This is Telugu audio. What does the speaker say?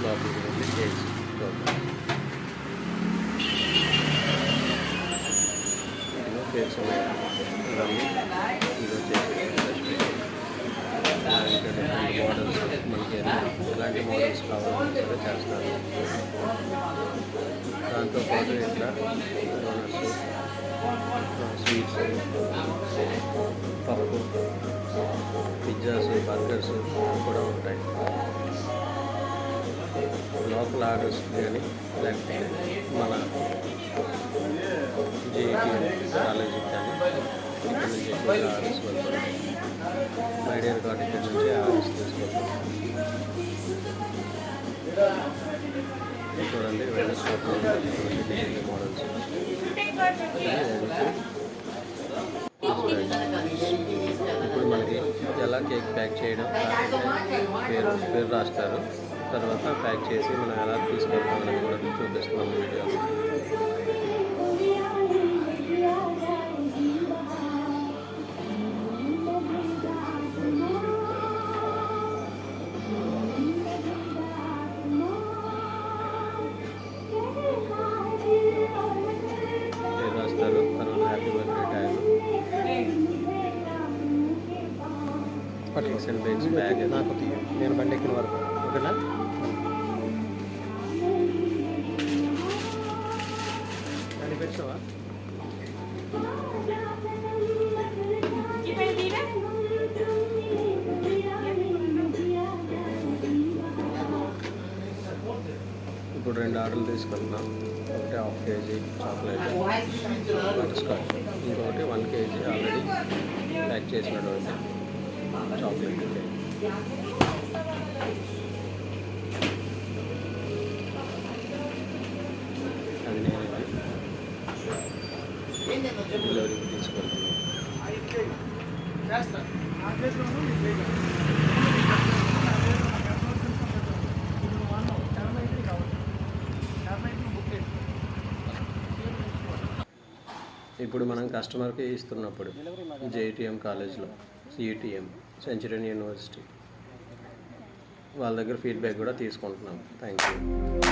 లోపలికి వెళ్ళి కేక్స్ చూద్దాం. ఇదిగో కేక్స్ ఉన్నాయి, ఇవన్నీ ఇది వచ్చేసి డిఫరెంట్ మోడల్స్ మనకి ఎలాంటి మోడల్స్ కావాలని సరే చేస్తారు. దాంతోపాటు ఇట్లా డోనట్స్, స్వీట్స్, పప్పు, పిజ్జాస్, బర్గర్స్ కూడా ఉంటాయి. లోకల్ ఆర్డర్స్ కానీ లేకపోతే మన జేఈటీఎం కాలేజీకి కానీ ఇక్కడ నుంచి ఎక్కువగా ఆర్డర్స్ వెళ్తాయి. మైడియర్ కార్డ్ ఇక్కడ నుంచి ఆర్డర్స్ తీసుకెళ్తాం. చూడండి వెల్నెస్ డిజైన్ మోడల్స్. ఇప్పుడు మనకి ఎలా కేక్ ప్యాక్ చేయడం పేరు రాస్తారు, తర్వాత ప్యాక్ చేసి మనం ఎలా తీసుకెళ్తామని కూడా చూపిస్తున్నాం వీడియో. పేరు రాస్తారు, తర్వాత happy birthday tag, cakes and bakes bag నాకు నేను బండి ఎక్కిన వరకు ఓకేనా. పెట్టావా ఇప్పుడు 2 ఆర్డర్లు తీసుకెళ్తున్నాం. ఒకటి 1/2 kg చాక్లెట్ బటర్స్కాచ్, ఇంకొకటి 1 kg ఆల్రెడీ ప్యాక్ చేసినటువంటి చాక్లెట్ కేక్. అది నేను డెలివరీకి తీసుకెళ్తున్నాను. ఇప్పుడు మనం కస్టమర్కి ఇస్తున్నప్పుడు జేఈటీఎం కాలేజ్లో, సిఈటీఎం, సెంచూరియన్ యూనివర్సిటీ వాళ్ళ దగ్గర ఫీడ్బ్యాక్ కూడా తీసుకుంటున్నాం. Thank you.